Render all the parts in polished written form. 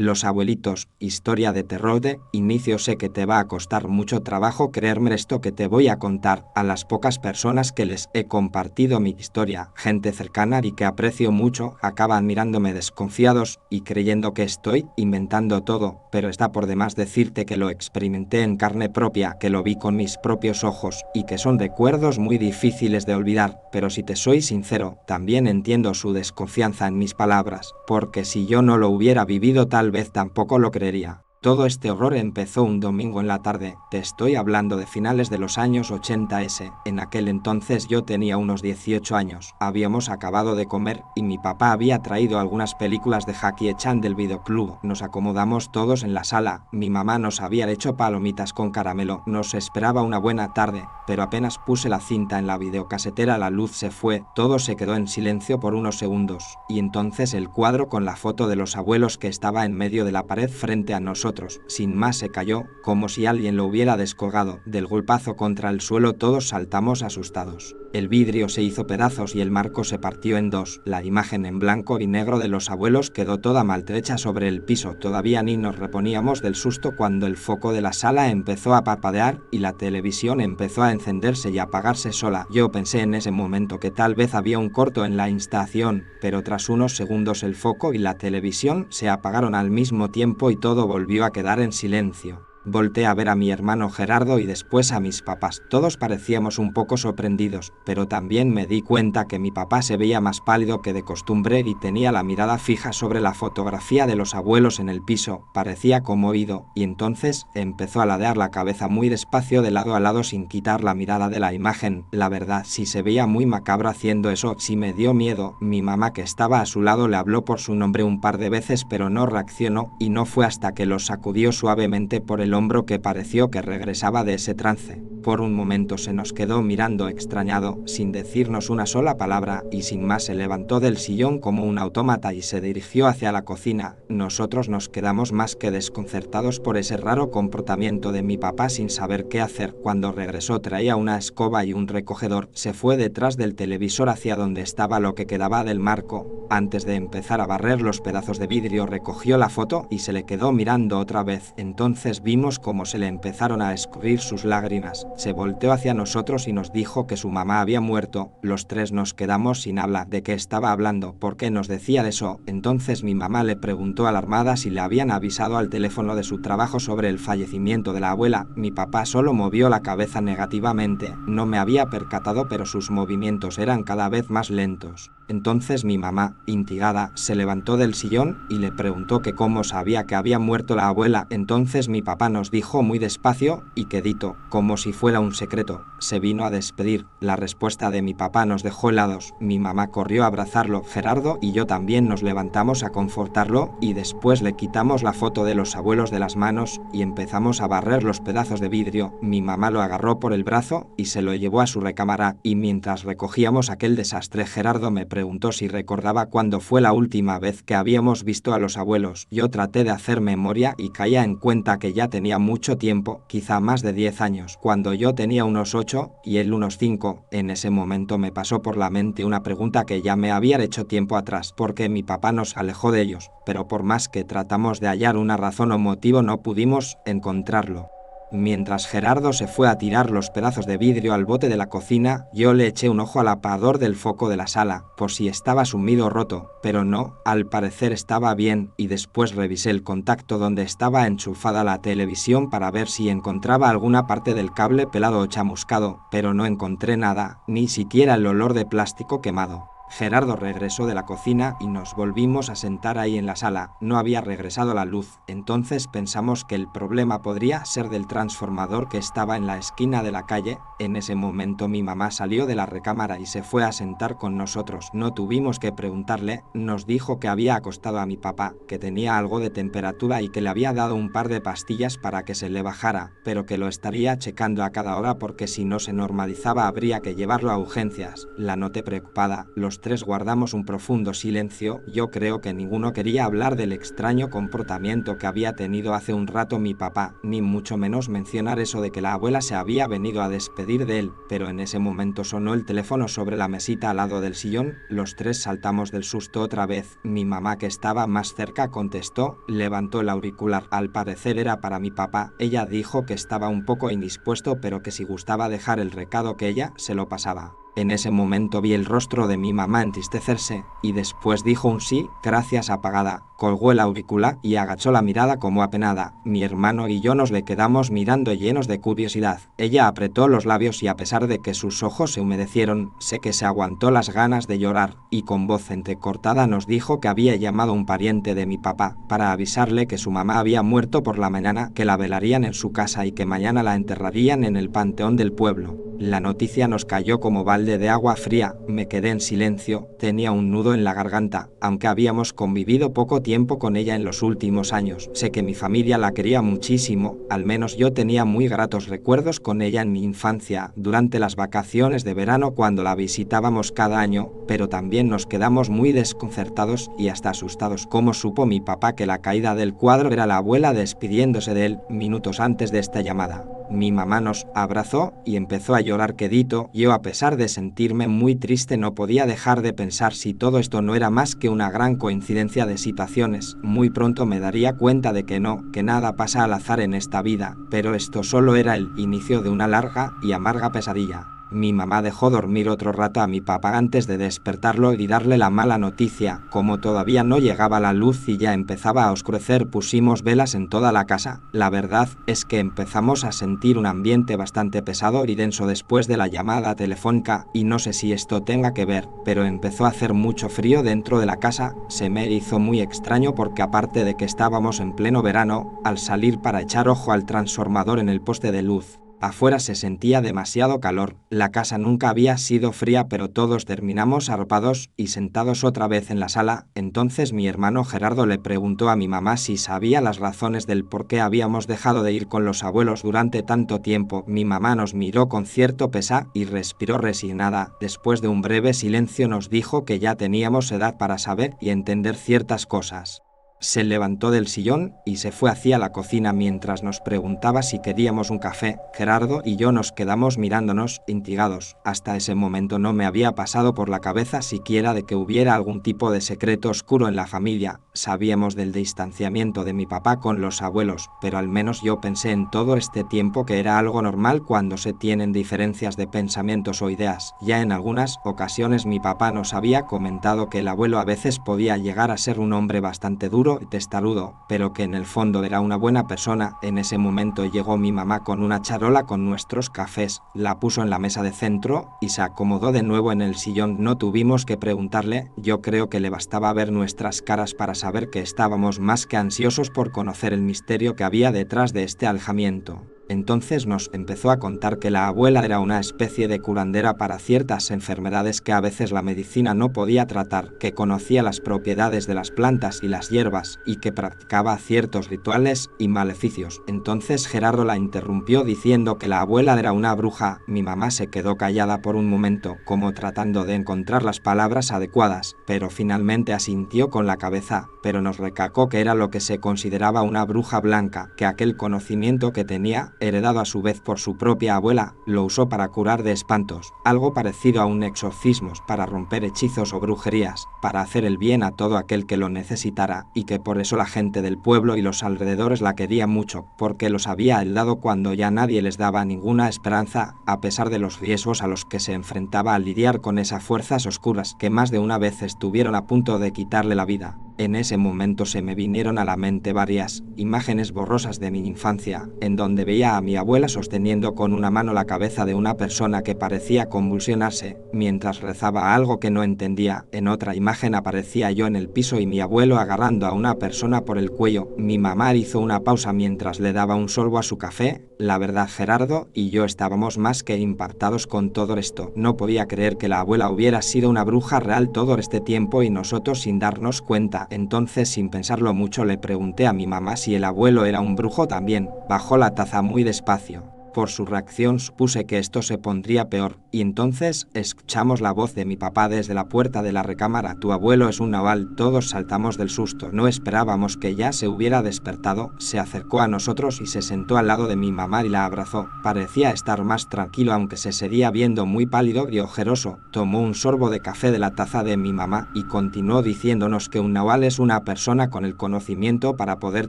Los abuelitos, historia de terror de inicio. Sé que te va a costar mucho trabajo creerme esto que te voy a contar. A las pocas personas que les he compartido mi historia, gente cercana y que aprecio mucho, acaban mirándome desconfiados y creyendo que estoy inventando todo, pero está por demás decirte que lo experimenté en carne propia, que lo vi con mis propios ojos y que son recuerdos muy difíciles de olvidar. Pero si te soy sincero, también entiendo su desconfianza en mis palabras, porque si yo no lo hubiera vivido tal vez tampoco lo creería. Todo este horror empezó un domingo en la tarde, te estoy hablando de finales de los años 80 s. En aquel entonces yo tenía unos 18 años, habíamos acabado de comer y mi papá había traído algunas películas de Jackie Chan del videoclub. Nos acomodamos todos en la sala, mi mamá nos había hecho palomitas con caramelo, nos esperaba una buena tarde, pero apenas puse la cinta en la videocasetera la luz se fue, todo se quedó en silencio por unos segundos, y entonces el cuadro con la foto de los abuelos que estaba en medio de la pared frente a nosotros, sin más se cayó, como si alguien lo hubiera descolgado. Del golpazo contra el suelo todos saltamos asustados. El vidrio se hizo pedazos y el marco se partió en dos. La imagen en blanco y negro de los abuelos quedó toda maltrecha sobre el piso. Todavía ni nos reponíamos del susto cuando el foco de la sala empezó a parpadear y la televisión empezó a encenderse y apagarse sola. Yo pensé en ese momento que tal vez había un corto en la instalación, pero tras unos segundos el foco y la televisión se apagaron al mismo tiempo y todo volvió a quedar en silencio. Volté a ver a mi hermano Gerardo y después a mis papás. Todos parecíamos un poco sorprendidos, pero también me di cuenta que mi papá se veía más pálido que de costumbre y tenía la mirada fija sobre la fotografía de los abuelos en el piso. Parecía conmovido, y entonces empezó a ladear la cabeza muy despacio de lado a lado sin quitar la mirada de la imagen. La verdad, sí se veía muy macabro haciendo eso, sí me dio miedo. Mi mamá, que estaba a su lado, le habló por su nombre un par de veces pero no reaccionó, y no fue hasta que lo sacudió suavemente por el hombro que pareció que regresaba de ese trance. Por un momento se nos quedó mirando extrañado, sin decirnos una sola palabra, y sin más se levantó del sillón como un autómata y se dirigió hacia la cocina. Nosotros nos quedamos más que desconcertados por ese raro comportamiento de mi papá sin saber qué hacer. Cuando regresó traía una escoba y un recogedor, se fue detrás del televisor hacia donde estaba lo que quedaba del marco. Antes de empezar a barrer los pedazos de vidrio recogió la foto y se le quedó mirando otra vez. Entonces vimos cómo se le empezaron a escurrir sus lágrimas. Se volteó hacia nosotros y nos dijo que su mamá había muerto. Los tres nos quedamos sin habla. ¿De qué estaba hablando? ¿Por qué nos decía eso? Entonces mi mamá le preguntó alarmada si le habían avisado al teléfono de su trabajo sobre el fallecimiento de la abuela. Mi papá solo movió la cabeza negativamente. No me había percatado, pero sus movimientos eran cada vez más lentos. Entonces mi mamá, intrigada, se levantó del sillón y le preguntó que cómo sabía que había muerto la abuela. Entonces mi papá nos dijo muy despacio y quedito, como si fuera un secreto: se vino a despedir. La respuesta de mi papá nos dejó helados. Mi mamá corrió a abrazarlo. Gerardo y yo también nos levantamos a confortarlo y después le quitamos la foto de los abuelos de las manos y empezamos a barrer los pedazos de vidrio. Mi mamá lo agarró por el brazo y se lo llevó a su recámara, y mientras recogíamos aquel desastre Gerardo me preguntó si recordaba cuándo fue la última vez que habíamos visto a los abuelos. Yo traté de hacer memoria y caía en cuenta que ya tenía mucho tiempo, quizá más de 10 años, cuando yo tenía unos 8 y él unos 5. En ese momento me pasó por la mente una pregunta que ya me había hecho tiempo atrás: ¿por qué mi papá nos alejó de ellos? Pero por más que tratamos de hallar una razón o motivo no pudimos encontrarlo. Mientras Gerardo se fue a tirar los pedazos de vidrio al bote de la cocina, yo le eché un ojo al apagador del foco de la sala, por si estaba sumido o roto, pero no, al parecer estaba bien, y después revisé el contacto donde estaba enchufada la televisión para ver si encontraba alguna parte del cable pelado o chamuscado, pero no encontré nada, ni siquiera el olor de plástico quemado. Gerardo regresó de la cocina y nos volvimos a sentar ahí en la sala. No había regresado la luz, entonces pensamos que el problema podría ser del transformador que estaba en la esquina de la calle. En ese momento mi mamá salió de la recámara y se fue a sentar con nosotros. No tuvimos que preguntarle, nos dijo que había acostado a mi papá, que tenía algo de temperatura y que le había dado un par de pastillas para que se le bajara, pero que lo estaría checando a cada hora porque si no se normalizaba habría que llevarlo a urgencias. La noté preocupada. Los Los tres guardamos un profundo silencio. Yo creo que ninguno quería hablar del extraño comportamiento que había tenido hace un rato mi papá, ni mucho menos mencionar eso de que la abuela se había venido a despedir de él, pero en ese momento sonó el teléfono sobre la mesita al lado del sillón. Los tres saltamos del susto otra vez. Mi mamá, que estaba más cerca, contestó, levantó el auricular. Al parecer era para mi papá. Ella dijo que estaba un poco indispuesto, pero que si gustaba dejar el recado que ella se lo pasaba. En ese momento vi el rostro de mi mamá entristecerse, y después dijo un sí, gracias apagada, colgó el auricular y agachó la mirada como apenada. Mi hermano y yo nos le quedamos mirando llenos de curiosidad. Ella apretó los labios y a pesar de que sus ojos se humedecieron, sé que se aguantó las ganas de llorar, y con voz entrecortada nos dijo que había llamado a un pariente de mi papá, para avisarle que su mamá había muerto por la mañana, que la velarían en su casa y que mañana la enterrarían en el panteón del pueblo. La noticia nos cayó como balde de agua fría. Me quedé en silencio, tenía un nudo en la garganta, aunque habíamos convivido poco tiempo con ella en los últimos años. Sé que mi familia la quería muchísimo, al menos yo tenía muy gratos recuerdos con ella en mi infancia, durante las vacaciones de verano cuando la visitábamos cada año, pero también nos quedamos muy desconcertados y hasta asustados. ¿Cómo supo mi papá que la caída del cuadro era la abuela despidiéndose de él minutos antes de esta llamada? Mi mamá nos abrazó y empezó a llorar quedito. Yo, a pesar de sentirme muy triste, no podía dejar de pensar si todo esto no era más que una gran coincidencia de situaciones. Muy pronto me daría cuenta de que no, que nada pasa al azar en esta vida, pero esto solo era el inicio de una larga y amarga pesadilla. Mi mamá dejó dormir otro rato a mi papá antes de despertarlo y darle la mala noticia. Como todavía no llegaba la luz y ya empezaba a oscurecer, pusimos velas en toda la casa. La verdad es que empezamos a sentir un ambiente bastante pesado y denso después de la llamada telefónica, y no sé si esto tenga que ver, pero empezó a hacer mucho frío dentro de la casa. Se me hizo muy extraño porque aparte de que estábamos en pleno verano, al salir para echar ojo al transformador en el poste de luz, afuera se sentía demasiado calor. La casa nunca había sido fría, pero todos terminamos arropados y sentados otra vez en la sala. Entonces mi hermano Gerardo le preguntó a mi mamá si sabía las razones del por qué habíamos dejado de ir con los abuelos durante tanto tiempo. Mi mamá nos miró con cierto pesar y respiró resignada. Después de un breve silencio nos dijo que ya teníamos edad para saber y entender ciertas cosas. Se levantó del sillón y se fue hacia la cocina mientras nos preguntaba si queríamos un café. Gerardo y yo nos quedamos mirándonos, intrigados. Hasta ese momento no me había pasado por la cabeza siquiera de que hubiera algún tipo de secreto oscuro en la familia. Sabíamos del distanciamiento de mi papá con los abuelos, pero al menos yo pensé en todo este tiempo que era algo normal cuando se tienen diferencias de pensamientos o ideas. Ya en algunas ocasiones mi papá nos había comentado que el abuelo a veces podía llegar a ser un hombre bastante duro y testarudo, pero que en el fondo era una buena persona. En ese momento llegó mi mamá con una charola con nuestros cafés, la puso en la mesa de centro y se acomodó de nuevo en el sillón. No tuvimos que preguntarle, yo creo que le bastaba ver nuestras caras para saber que estábamos más que ansiosos por conocer el misterio que había detrás de este alejamiento. Entonces nos empezó a contar que la abuela era una especie de curandera para ciertas enfermedades que a veces la medicina no podía tratar, que conocía las propiedades de las plantas y las hierbas, y que practicaba ciertos rituales y maleficios. Entonces Gerardo la interrumpió diciendo que la abuela era una bruja. Mi mamá se quedó callada por un momento, como tratando de encontrar las palabras adecuadas, pero finalmente asintió con la cabeza, pero nos recalcó que era lo que se consideraba una bruja blanca, que aquel conocimiento que tenía, heredado a su vez por su propia abuela, lo usó para curar de espantos, algo parecido a un exorcismo, para romper hechizos o brujerías, para hacer el bien a todo aquel que lo necesitara, y que por eso la gente del pueblo y los alrededores la quería mucho, porque los había heredado cuando ya nadie les daba ninguna esperanza, a pesar de los riesgos a los que se enfrentaba al lidiar con esas fuerzas oscuras que más de una vez estuvieron a punto de quitarle la vida. En ese momento se me vinieron a la mente varias imágenes borrosas de mi infancia, en donde veía a mi abuela sosteniendo con una mano la cabeza de una persona que parecía convulsionarse, mientras rezaba algo que no entendía. En otra imagen aparecía yo en el piso y mi abuelo agarrando a una persona por el cuello. Mi mamá hizo una pausa mientras le daba un sorbo a su café. La verdad, Gerardo y yo estábamos más que impactados con todo esto. No podía creer que la abuela hubiera sido una bruja real todo este tiempo y nosotros sin darnos cuenta. Entonces, sin pensarlo mucho, le pregunté a mi mamá si el abuelo era un brujo también. Bajó la taza muy despacio. Por su reacción supuse que esto se pondría peor, y entonces escuchamos la voz de mi papá desde la puerta de la recámara: «Tu abuelo es un naval». Todos saltamos del susto, no esperábamos que ya se hubiera despertado. Se acercó a nosotros y se sentó al lado de mi mamá y la abrazó. Parecía estar más tranquilo, aunque se seguía viendo muy pálido y ojeroso. Tomó un sorbo de café de la taza de mi mamá y continuó diciéndonos que un naval es una persona con el conocimiento para poder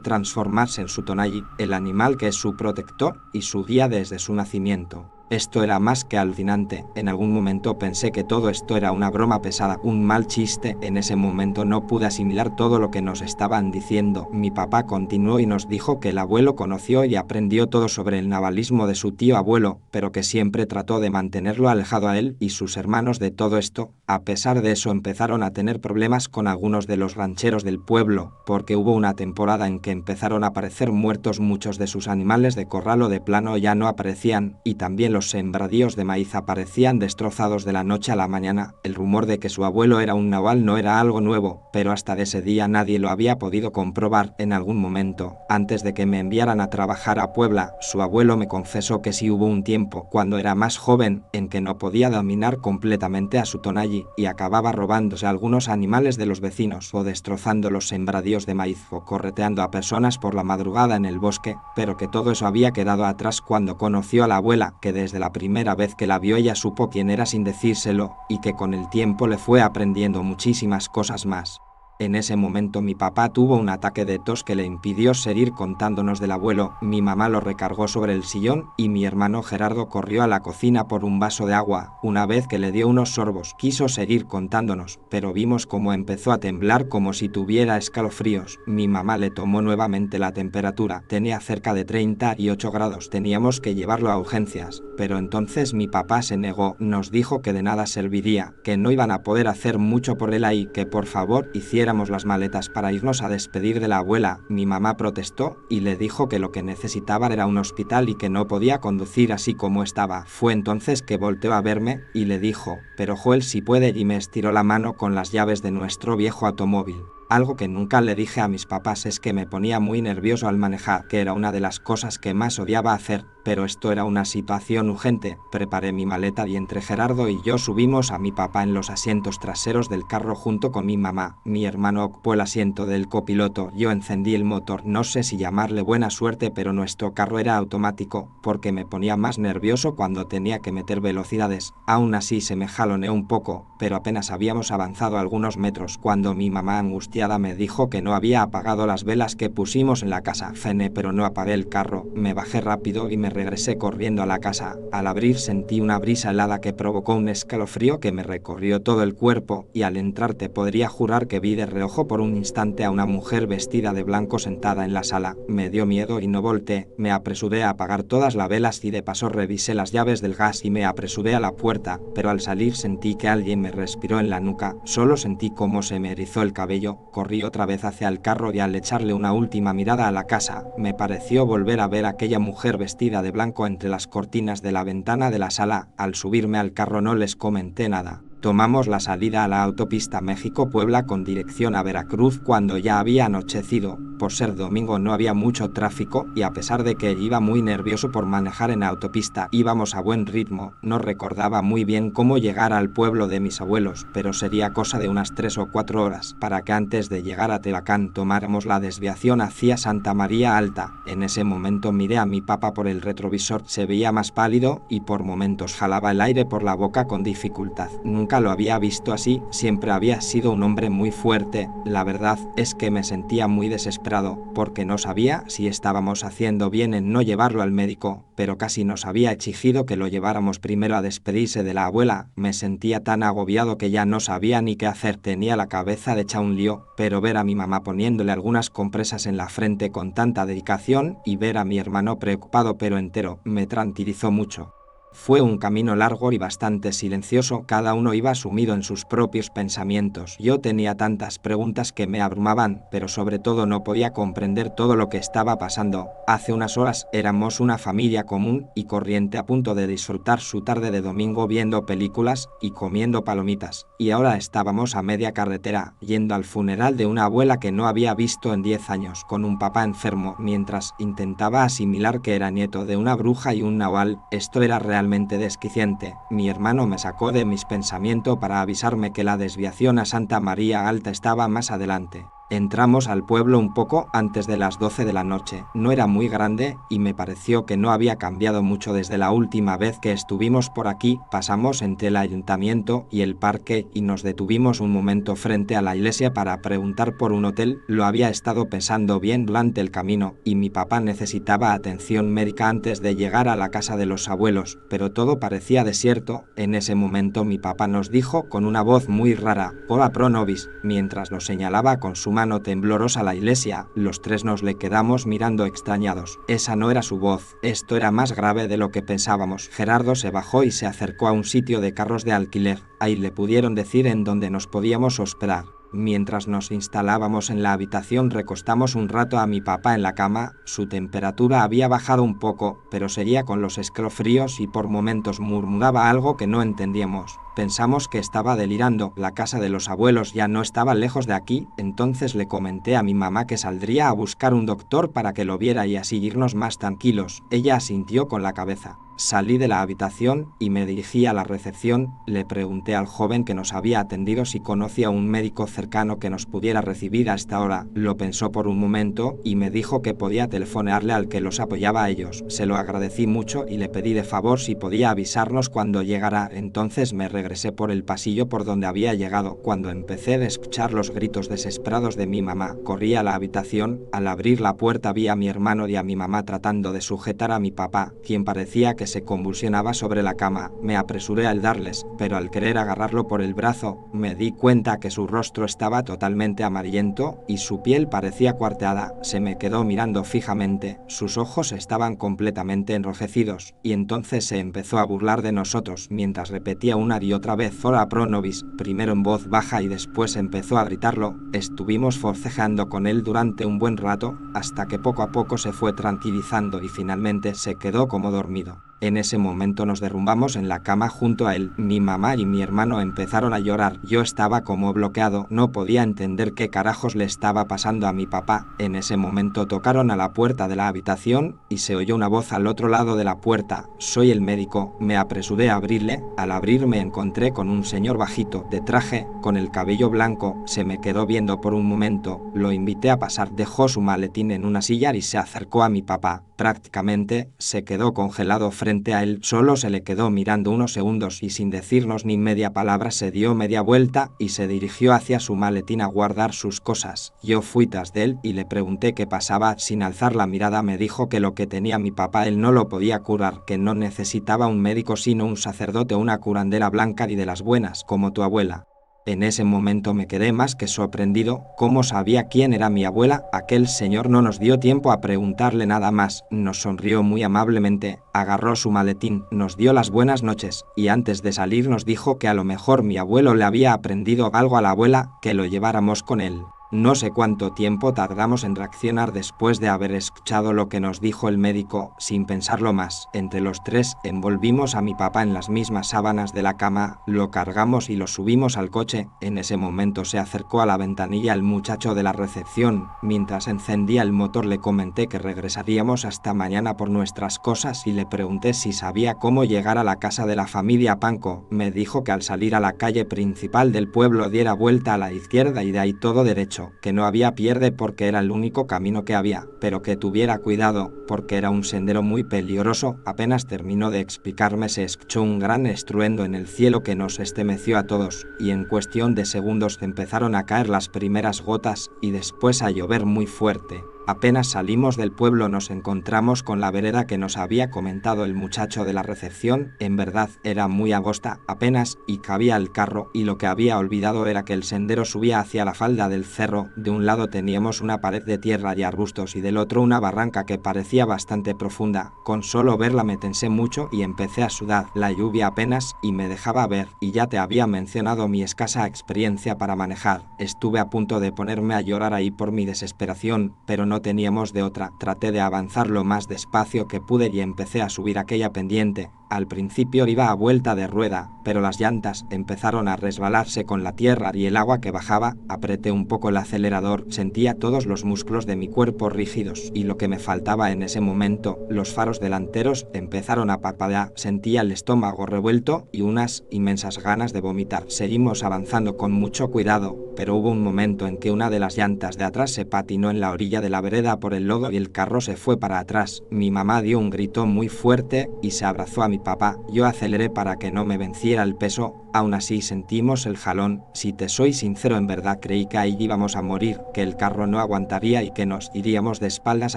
transformarse en su tonalli, el animal que es su protector y su guía desde su nacimiento. Esto era más que alucinante. En algún momento pensé que todo esto era una broma pesada, un mal chiste. En ese momento no pude asimilar todo lo que nos estaban diciendo. Mi papá continuó y nos dijo que el abuelo conoció y aprendió todo sobre el navalismo de su tío abuelo, pero que siempre trató de mantenerlo alejado a él y sus hermanos de todo esto. A pesar de eso, empezaron a tener problemas con algunos de los rancheros del pueblo, porque hubo una temporada en que empezaron a aparecer muertos. Muchos de sus animales de corral o de plano ya no aparecían, y también los sembradíos de maíz aparecían destrozados de la noche a la mañana. El rumor de que su abuelo era un naval no era algo nuevo, pero hasta ese día nadie lo había podido comprobar. En algún momento, antes de que me enviaran a trabajar a Puebla, su abuelo me confesó que sí hubo un tiempo, cuando era más joven, en que no podía dominar completamente a su tonalli y acababa robándose algunos animales de los vecinos, o destrozando los sembradíos de maíz, o correteando a personas por la madrugada en el bosque, pero que todo eso había quedado atrás cuando conoció a la abuela, que desde la primera vez que la vio ella supo quién era sin decírselo, y que con el tiempo le fue aprendiendo muchísimas cosas más. En ese momento mi papá tuvo un ataque de tos que le impidió seguir contándonos del abuelo. Mi mamá lo recargó sobre el sillón y mi hermano Gerardo corrió a la cocina por un vaso de agua. Una vez que le dio unos sorbos, quiso seguir contándonos, pero vimos cómo empezó a temblar como si tuviera escalofríos. Mi mamá le tomó nuevamente la temperatura. Tenía cerca de 38 grados. Teníamos que llevarlo a urgencias, pero entonces mi papá se negó. Nos dijo que de nada serviría, que no iban a poder hacer mucho por él ahí, que por favor hiciéramos las maletas para irnos a despedir de la abuela. Mi mamá protestó y le dijo que lo que necesitaba era un hospital y que no podía conducir así como estaba. Fue entonces que volteó a verme y le dijo: «Pero Joel sí puede», y me estiró la mano con las llaves de nuestro viejo automóvil. Algo que nunca le dije a mis papás es que me ponía muy nervioso al manejar, que era una de las cosas que más odiaba hacer, pero esto era una situación urgente. Preparé mi maleta y entre Gerardo y yo subimos a mi papá en los asientos traseros del carro junto con mi mamá. Mi hermano ocupó el asiento del copiloto. Yo encendí el motor. No sé si llamarle buena suerte, pero nuestro carro era automático, porque me ponía más nervioso cuando tenía que meter velocidades. Aún así se me jaloneó un poco, pero apenas habíamos avanzado algunos metros cuando mi mamá angustiada me dijo que no había apagado las velas que pusimos en la casa. Cené, pero no apagué el carro. Me bajé rápido y me regresé corriendo a la casa. Al abrir sentí una brisa helada que provocó un escalofrío que me recorrió todo el cuerpo, y al entrar te podría jurar que vi de reojo por un instante a una mujer vestida de blanco sentada en la sala. Me dio miedo y no volteé. Me apresuré a apagar todas las velas y de paso revisé las llaves del gas y me apresuré a la puerta, pero al salir sentí que alguien me respiró en la nuca. Solo sentí cómo se me erizó el cabello. Corrí otra vez hacia el carro y al echarle una última mirada a la casa, me pareció volver a ver a aquella mujer vestida de blanco entre las cortinas de la ventana de la sala. Al subirme al carro no les comenté nada. Tomamos la salida a la autopista México-Puebla con dirección a Veracruz cuando ya había anochecido. Por ser domingo no había mucho tráfico y a pesar de que iba muy nervioso por manejar en autopista, íbamos a buen ritmo. No recordaba muy bien cómo llegar al pueblo de mis abuelos, pero sería cosa de unas 3 o 4 horas, para que antes de llegar a Tehuacán tomáramos la desviación hacia Santa María Alta. En ese momento miré a mi papá por el retrovisor. Se veía más pálido y por momentos jalaba el aire por la boca con dificultad. Nunca lo había visto así, siempre había sido un hombre muy fuerte. La verdad es que me sentía muy desesperado, porque no sabía si estábamos haciendo bien en no llevarlo al médico, pero casi nos había exigido que lo lleváramos primero a despedirse de la abuela. Me sentía tan agobiado que ya no sabía ni qué hacer. Tenía la cabeza hecha un lío, pero ver a mi mamá poniéndole algunas compresas en la frente con tanta dedicación y ver a mi hermano preocupado pero entero, me tranquilizó mucho. Fue un camino largo y bastante silencioso, cada uno iba sumido en sus propios pensamientos. Yo tenía tantas preguntas que me abrumaban, pero sobre todo no podía comprender todo lo que estaba pasando. Hace unas horas éramos una familia común y corriente a punto de disfrutar su tarde de domingo viendo películas y comiendo palomitas, y ahora estábamos a media carretera, yendo al funeral de una abuela que no había visto en 10 años, con un papá enfermo, mientras intentaba asimilar que era nieto de una bruja y un nahual. Esto era realmente desquiciante. Mi hermano me sacó de mis pensamientos para avisarme que la desviación a Santa María Alta estaba más adelante. Entramos al pueblo un poco antes de las 12 de la noche. No era muy grande y me pareció que no había cambiado mucho desde la última vez que estuvimos por aquí. Pasamos entre el ayuntamiento y el parque y nos detuvimos un momento frente a la iglesia para preguntar por un hotel. Lo había estado pensando bien durante el camino y mi papá necesitaba atención médica antes de llegar a la casa de los abuelos, pero todo parecía desierto. En ese momento mi papá nos dijo con una voz muy rara: "Ora pro nobis", mientras nos señalaba con su mano temblorosa la iglesia. Los tres nos le quedamos mirando extrañados. Esa no era su voz, esto era más grave de lo que pensábamos. Gerardo se bajó y se acercó a un sitio de carros de alquiler. Ahí le pudieron decir en dónde nos podíamos hospedar. Mientras nos instalábamos en la habitación recostamos un rato a mi papá en la cama. Su temperatura había bajado un poco, pero seguía con los escalofríos y por momentos murmuraba algo que no entendíamos. Pensamos que estaba delirando. La casa de los abuelos ya no estaba lejos de aquí, entonces le comenté a mi mamá que saldría a buscar un doctor para que lo viera y así irnos más tranquilos. Ella asintió con la cabeza. Salí de la habitación y me dirigí a la recepción. Le pregunté al joven que nos había atendido si conocía a un médico cercano que nos pudiera recibir a esta hora. Lo pensó por un momento y me dijo que podía telefonearle al que los apoyaba a ellos. Se lo agradecí mucho y le pedí de favor si podía avisarnos cuando llegara. Entonces me regresé por el pasillo por donde había llegado. Cuando empecé a escuchar los gritos desesperados de mi mamá, corrí a la habitación. Al abrir la puerta vi a mi hermano y a mi mamá tratando de sujetar a mi papá, quien parecía que se convulsionaba sobre la cama. Me apresuré al darles, pero al querer agarrarlo por el brazo, me di cuenta que su rostro estaba totalmente amarillento y su piel parecía cuarteada. Se me quedó mirando fijamente, sus ojos estaban completamente enrojecidos, y entonces se empezó a burlar de nosotros mientras repetía una y otra vez "Ora pro nobis", primero en voz baja y después empezó a gritarlo. Estuvimos forcejeando con él durante un buen rato, hasta que poco a poco se fue tranquilizando y finalmente se quedó como dormido. En ese momento nos derrumbamos en la cama junto a él. Mi mamá y mi hermano empezaron a llorar. Yo estaba como bloqueado, no podía entender qué carajos le estaba pasando a mi papá. En ese momento tocaron a la puerta de la habitación y se oyó una voz al otro lado de la puerta. "Soy el médico". Me apresuré a abrirle. Al abrir me encontré con un señor bajito, de traje, con el cabello blanco. Se me quedó viendo por un momento. Lo invité a pasar. Dejó su maletín en una silla y se acercó a mi papá. Prácticamente se quedó congelado frente a él. Solo se le quedó mirando unos segundos y sin decirnos ni media palabra se dio media vuelta y se dirigió hacia su maletín a guardar sus cosas. Yo fui tras de él y le pregunté qué pasaba. Sin alzar la mirada me dijo que lo que tenía mi papá él no lo podía curar, que no necesitaba un médico sino un sacerdote o una curandera blanca y de las buenas, como tu abuela. En ese momento me quedé más que sorprendido. ¿Cómo sabía quién era mi abuela? Aquel señor no nos dio tiempo a preguntarle nada más. Nos sonrió muy amablemente, agarró su maletín, nos dio las buenas noches y antes de salir nos dijo que a lo mejor mi abuelo le había aprendido algo a la abuela, que lo lleváramos con él. No sé cuánto tiempo tardamos en reaccionar después de haber escuchado lo que nos dijo el médico. Sin pensarlo más, entre los tres envolvimos a mi papá en las mismas sábanas de la cama, lo cargamos y lo subimos al coche. En ese momento se acercó a la ventanilla el muchacho de la recepción. Mientras encendía el motor le comenté que regresaríamos hasta mañana por nuestras cosas y le pregunté si sabía cómo llegar a la casa de la familia Panco. Me dijo que al salir a la calle principal del pueblo diera vuelta a la izquierda y de ahí todo derecho, que no había pierde porque era el único camino que había, pero que tuviera cuidado porque era un sendero muy peligroso. Apenas terminó de explicarme se escuchó un gran estruendo en el cielo que nos estremeció a todos, y en cuestión de segundos empezaron a caer las primeras gotas y después a llover muy fuerte. Apenas salimos del pueblo nos encontramos con la vereda que nos había comentado el muchacho de la recepción. En verdad era muy angosta, apenas y cabía el carro, y lo que había olvidado era que el sendero subía hacia la falda del cerro. De un lado teníamos una pared de tierra y arbustos y del otro una barranca que parecía bastante profunda. Con solo verla me tensé mucho y empecé a sudar. La lluvia apenas y me dejaba ver, y ya te había mencionado mi escasa experiencia para manejar. Estuve a punto de ponerme a llorar ahí por mi desesperación, pero no teníamos de otra. Traté de avanzar lo más despacio que pude y empecé a subir aquella pendiente. Al principio iba a vuelta de rueda, pero las llantas empezaron a resbalarse con la tierra y el agua que bajaba. Apreté un poco el acelerador, sentía todos los músculos de mi cuerpo rígidos y lo que me faltaba en ese momento, los faros delanteros empezaron a parpadear, sentía el estómago revuelto y unas inmensas ganas de vomitar. Seguimos avanzando con mucho cuidado, pero hubo un momento en que una de las llantas de atrás se patinó en la orilla de la vereda por el lodo y el carro se fue para atrás. Mi mamá dio un grito muy fuerte y se abrazó a mi papá. Yo aceleré para que no me venciera el peso. Aún así sentimos el jalón. Si te soy sincero, en verdad creí que ahí íbamos a morir, que el carro no aguantaría y que nos iríamos de espaldas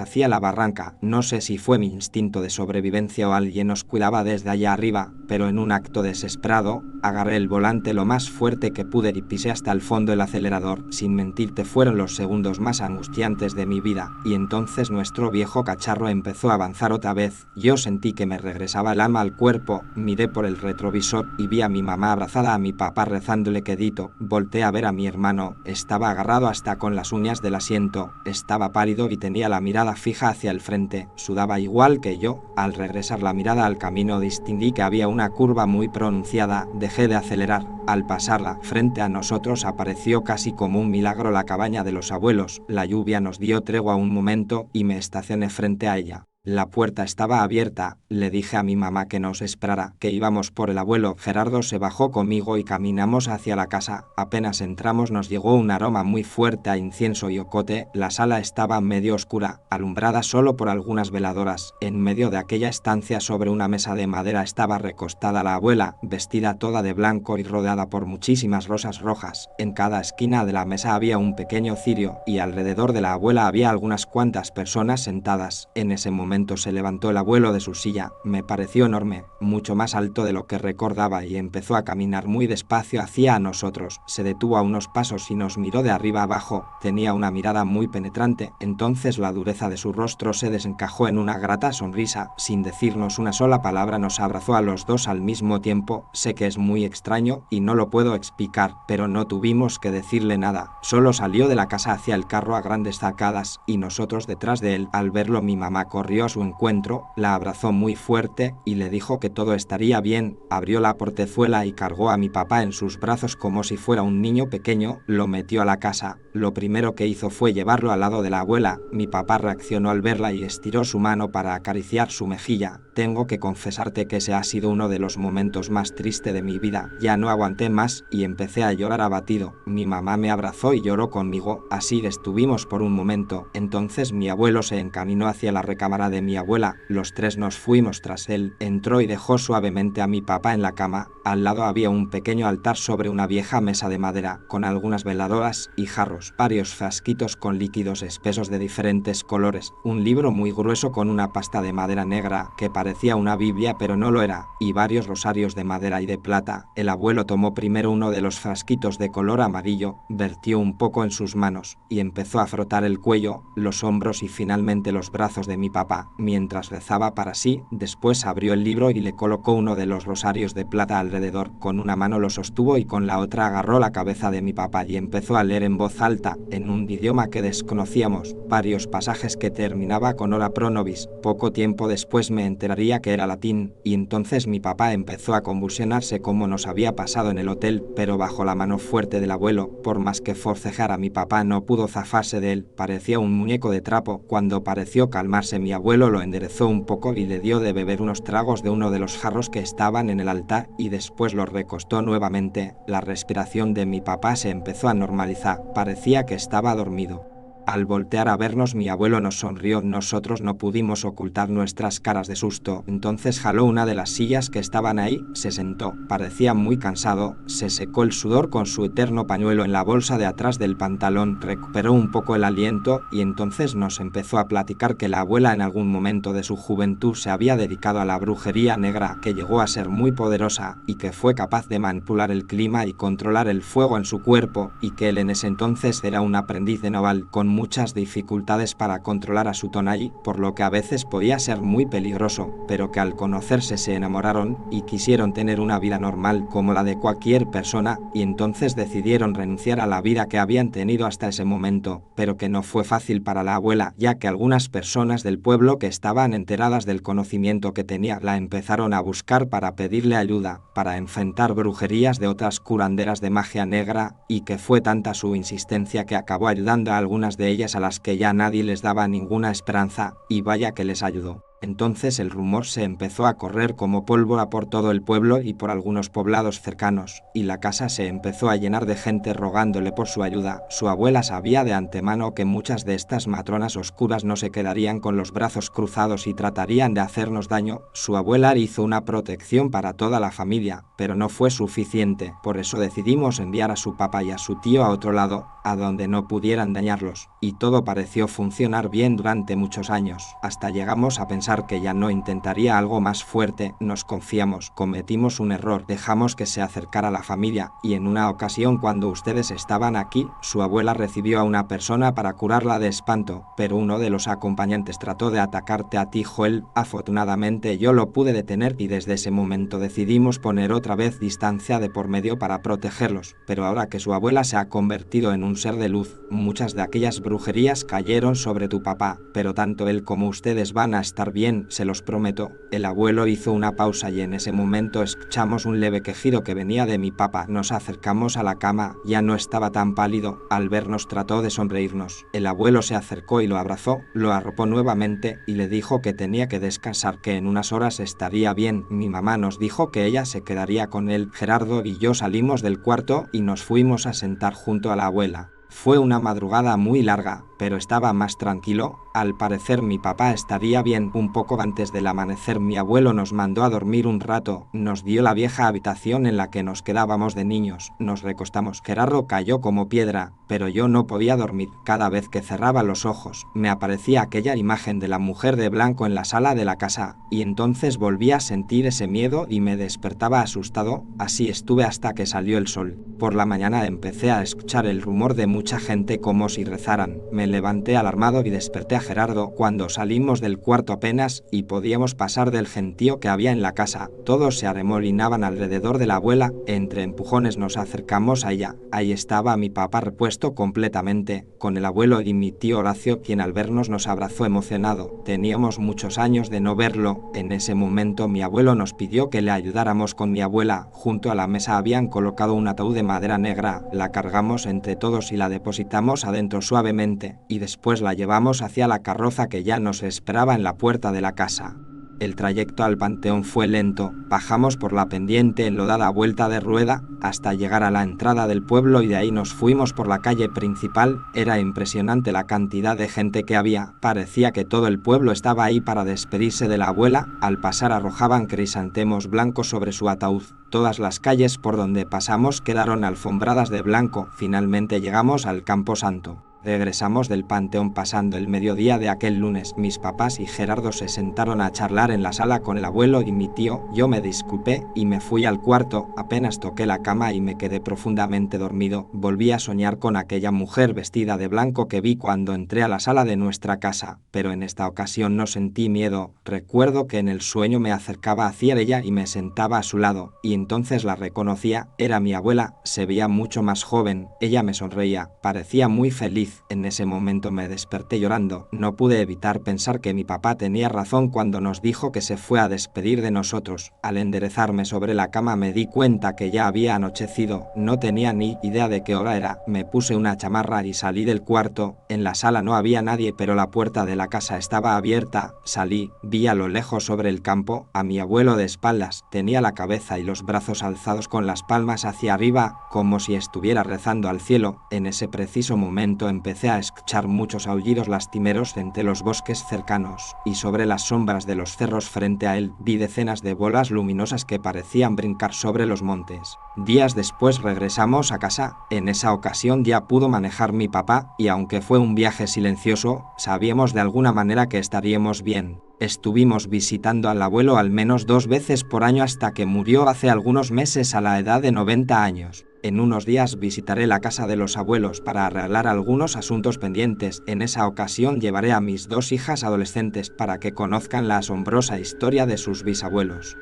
hacia la barranca. No sé si fue mi instinto de sobrevivencia o alguien nos cuidaba desde allá arriba, pero en un acto desesperado, agarré el volante lo más fuerte que pude y pisé hasta el fondo el acelerador. Sin mentirte, fueron los segundos más angustiantes de mi vida, y entonces nuestro viejo cacharro empezó a avanzar otra vez. Yo sentí que me regresaba el alma al cuerpo, miré por el retrovisor y vi a mi mamá abrazada a mi papá rezándole quedito. Volté a ver a mi hermano, estaba agarrado hasta con las uñas del asiento, estaba pálido y tenía la mirada fija hacia el frente, sudaba igual que yo. Al regresar la mirada al camino distinguí que había una curva muy pronunciada, dejé de acelerar. Al pasarla frente a nosotros apareció casi como un milagro la cabaña de los abuelos. La lluvia nos dio tregua un momento y me estacioné frente a ella. La puerta estaba abierta, le dije a mi mamá que nos esperara, que íbamos por el abuelo. Gerardo se bajó conmigo y caminamos hacia la casa. Apenas entramos nos llegó un aroma muy fuerte a incienso y ocote. La sala estaba medio oscura, alumbrada solo por algunas veladoras. En medio de aquella estancia, sobre una mesa de madera, estaba recostada la abuela, vestida toda de blanco y rodeada por muchísimas rosas rojas. En cada esquina de la mesa había un pequeño cirio, y alrededor de la abuela había algunas cuantas personas sentadas. En ese momento se levantó el abuelo de su silla. Me pareció enorme, mucho más alto de lo que recordaba, y empezó a caminar muy despacio hacia nosotros. Se detuvo a unos pasos y nos miró de arriba abajo. Tenía una mirada muy penetrante. Entonces la dureza de su rostro se desencajó en una grata sonrisa. Sin decirnos una sola palabra nos abrazó a los dos al mismo tiempo. Sé que es muy extraño y no lo puedo explicar, pero no tuvimos que decirle nada. Solo salió de la casa hacia el carro a grandes zacadas y nosotros detrás de él. Al verlo mi mamá corrió a su encuentro, la abrazó muy fuerte y le dijo que todo estaría bien. Abrió la portezuela y cargó a mi papá en sus brazos como si fuera un niño pequeño. Lo metió a la casa. Lo primero que hizo fue llevarlo al lado de la abuela. Mi papá reaccionó al verla y estiró su mano para acariciar su mejilla. Tengo que confesarte que ese ha sido uno de los momentos más tristes de mi vida. Ya no aguanté más y empecé a llorar abatido. Mi mamá me abrazó y lloró conmigo. Así estuvimos por un momento. Entonces mi abuelo se encaminó hacia la recámara de mi abuela. Los tres nos fuimos tras él. Entró y dejó suavemente a mi papá en la cama. Al lado había un pequeño altar sobre una vieja mesa de madera, con algunas veladoras y jarros, varios frasquitos con líquidos espesos de diferentes colores, un libro muy grueso con una pasta de madera negra que parecía una Biblia pero no lo era, y varios rosarios de madera y de plata. El abuelo tomó primero uno de los frasquitos de color amarillo, vertió un poco en sus manos y empezó a frotar el cuello, los hombros y finalmente los brazos de mi papá, mientras rezaba para sí. Después abrió el libro y le colocó uno de los rosarios de plata alrededor. Con una mano lo sostuvo y con la otra agarró la cabeza de mi papá y empezó a leer en voz alta, en un idioma que desconocíamos, varios pasajes que terminaba con ora pro nobis. Poco tiempo después me enteraría que era latín, y entonces mi papá empezó a convulsionarse como nos había pasado en el hotel, pero bajo la mano fuerte del abuelo. Por más que forcejara, mi papá no pudo zafarse de él, parecía un muñeco de trapo. Cuando pareció calmarse, mi abuelo lo enderezó un poco y le dio de beber unos tragos de uno de los jarros que estaban en el altar y después lo recostó nuevamente. La respiración de mi papá se empezó a normalizar, parecía que estaba dormido. Al voltear a vernos mi abuelo nos sonrió, nosotros no pudimos ocultar nuestras caras de susto. Entonces jaló una de las sillas que estaban ahí, se sentó, parecía muy cansado, se secó el sudor con su eterno pañuelo en la bolsa de atrás del pantalón, recuperó un poco el aliento y entonces nos empezó a platicar que la abuela en algún momento de su juventud se había dedicado a la brujería negra, que llegó a ser muy poderosa y que fue capaz de manipular el clima y controlar el fuego en su cuerpo, y que él en ese entonces era un aprendiz de naval con muchas dificultades para controlar a su tonai, por lo que a veces podía ser muy peligroso, pero que al conocerse se enamoraron y quisieron tener una vida normal como la de cualquier persona, y entonces decidieron renunciar a la vida que habían tenido hasta ese momento, pero que no fue fácil para la abuela, ya que algunas personas del pueblo que estaban enteradas del conocimiento que tenía la empezaron a buscar para pedirle ayuda, para enfrentar brujerías de otras curanderas de magia negra, y que fue tanta su insistencia que acabó ayudando a algunas de ellas a las que ya nadie les daba ninguna esperanza, y vaya que les ayudó. Entonces el rumor se empezó a correr como pólvora por todo el pueblo y por algunos poblados cercanos, y la casa se empezó a llenar de gente rogándole por su ayuda. Su abuela sabía de antemano que muchas de estas matronas oscuras no se quedarían con los brazos cruzados y tratarían de hacernos daño. Su abuela hizo una protección para toda la familia, pero no fue suficiente, por eso decidimos enviar a su papá y a su tío a otro lado, a donde no pudieran dañarlos, y todo pareció funcionar bien durante muchos años, hasta llegamos a pensar que ya no intentaría algo más fuerte, nos confiamos, cometimos un error, dejamos que se acercara la familia, y en una ocasión cuando ustedes estaban aquí, su abuela recibió a una persona para curarla de espanto, pero uno de los acompañantes trató de atacarte a ti, Joel. Afortunadamente yo lo pude detener y desde ese momento decidimos poner otra vez distancia de por medio para protegerlos, pero ahora que su abuela se ha convertido en un ser de luz, muchas de aquellas brujerías cayeron sobre tu papá, pero tanto él como ustedes van a estar bien, se los prometo. El abuelo hizo una pausa y en ese momento escuchamos un leve quejido que venía de mi papá. Nos acercamos a la cama, ya no estaba tan pálido, al vernos trató de sonreírnos. El abuelo se acercó y lo abrazó, lo arropó nuevamente y le dijo que tenía que descansar, que en unas horas estaría bien. Mi mamá nos dijo que ella se quedaría con él. Gerardo y yo salimos del cuarto y nos fuimos a sentar junto a la abuela. Fue una madrugada muy larga, pero estaba más tranquilo. Al parecer mi papá estaría bien. Un poco antes del amanecer mi abuelo nos mandó a dormir un rato, nos dio la vieja habitación en la que nos quedábamos de niños, nos recostamos. Gerardo cayó como piedra, pero yo no podía dormir. Cada vez que cerraba los ojos, me aparecía aquella imagen de la mujer de blanco en la sala de la casa, y entonces volvía a sentir ese miedo y me despertaba asustado. Así estuve hasta que salió el sol. Por la mañana empecé a escuchar el rumor de mucha gente como si rezaran. Me levanté alarmado y desperté a Gerardo. Cuando salimos del cuarto apenas y podíamos pasar del gentío que había en la casa, todos se arremolinaban alrededor de la abuela. Entre empujones nos acercamos a ella. Ahí estaba mi papá repuesto completamente, con el abuelo y mi tío Horacio, quien al vernos nos abrazó emocionado. Teníamos muchos años de no verlo. En ese momento mi abuelo nos pidió que le ayudáramos con mi abuela. Junto a la mesa habían colocado un ataúd de madera negra. La cargamos entre todos y la depositamos adentro suavemente, y después la llevamos hacia la carroza que ya nos esperaba en la puerta de la casa. El trayecto al panteón fue lento, bajamos por la pendiente enlodada vuelta de rueda hasta llegar a la entrada del pueblo y de ahí nos fuimos por la calle principal. Era impresionante la cantidad de gente que había, parecía que todo el pueblo estaba ahí para despedirse de la abuela. Al pasar arrojaban crisantemos blancos sobre su ataúd. Todas las calles por donde pasamos quedaron alfombradas de blanco. Finalmente llegamos al Campo Santo. Regresamos del panteón pasando el mediodía de aquel lunes. Mis papás y Gerardo se sentaron a charlar en la sala con el abuelo y mi tío. Yo me disculpé y me fui al cuarto. Apenas toqué la cama y me quedé profundamente dormido. Volví a soñar con aquella mujer vestida de blanco que vi cuando entré a la sala de nuestra casa, pero en esta ocasión no sentí miedo. Recuerdo que en el sueño me acercaba hacia ella y me sentaba a su lado, y entonces la reconocía. Era mi abuela, se veía mucho más joven. Ella me sonreía, parecía muy feliz. En ese momento me desperté llorando. No pude evitar pensar que mi papá tenía razón cuando nos dijo que se fue a despedir de nosotros. Al enderezarme sobre la cama me di cuenta que ya había anochecido. No tenía ni idea de qué hora era. Me puse una chamarra y salí del cuarto. En la sala no había nadie, pero la puerta de la casa estaba abierta. Salí, vi a lo lejos sobre el campo a mi abuelo de espaldas. Tenía la cabeza y los brazos alzados con las palmas hacia arriba, como si estuviera rezando al cielo. En ese preciso momento empecé a escuchar muchos aullidos lastimeros entre los bosques cercanos, y sobre las sombras de los cerros frente a él vi decenas de bolas luminosas que parecían brincar sobre los montes. Días después regresamos a casa. En esa ocasión ya pudo manejar mi papá, y aunque fue un viaje silencioso, sabíamos de alguna manera que estaríamos bien. Estuvimos visitando al abuelo al menos 2 veces por año hasta que murió hace algunos meses a la edad de 90 años. En unos días visitaré la casa de los abuelos para arreglar algunos asuntos pendientes. En esa ocasión llevaré a mis 2 hijas adolescentes para que conozcan la asombrosa historia de sus bisabuelos.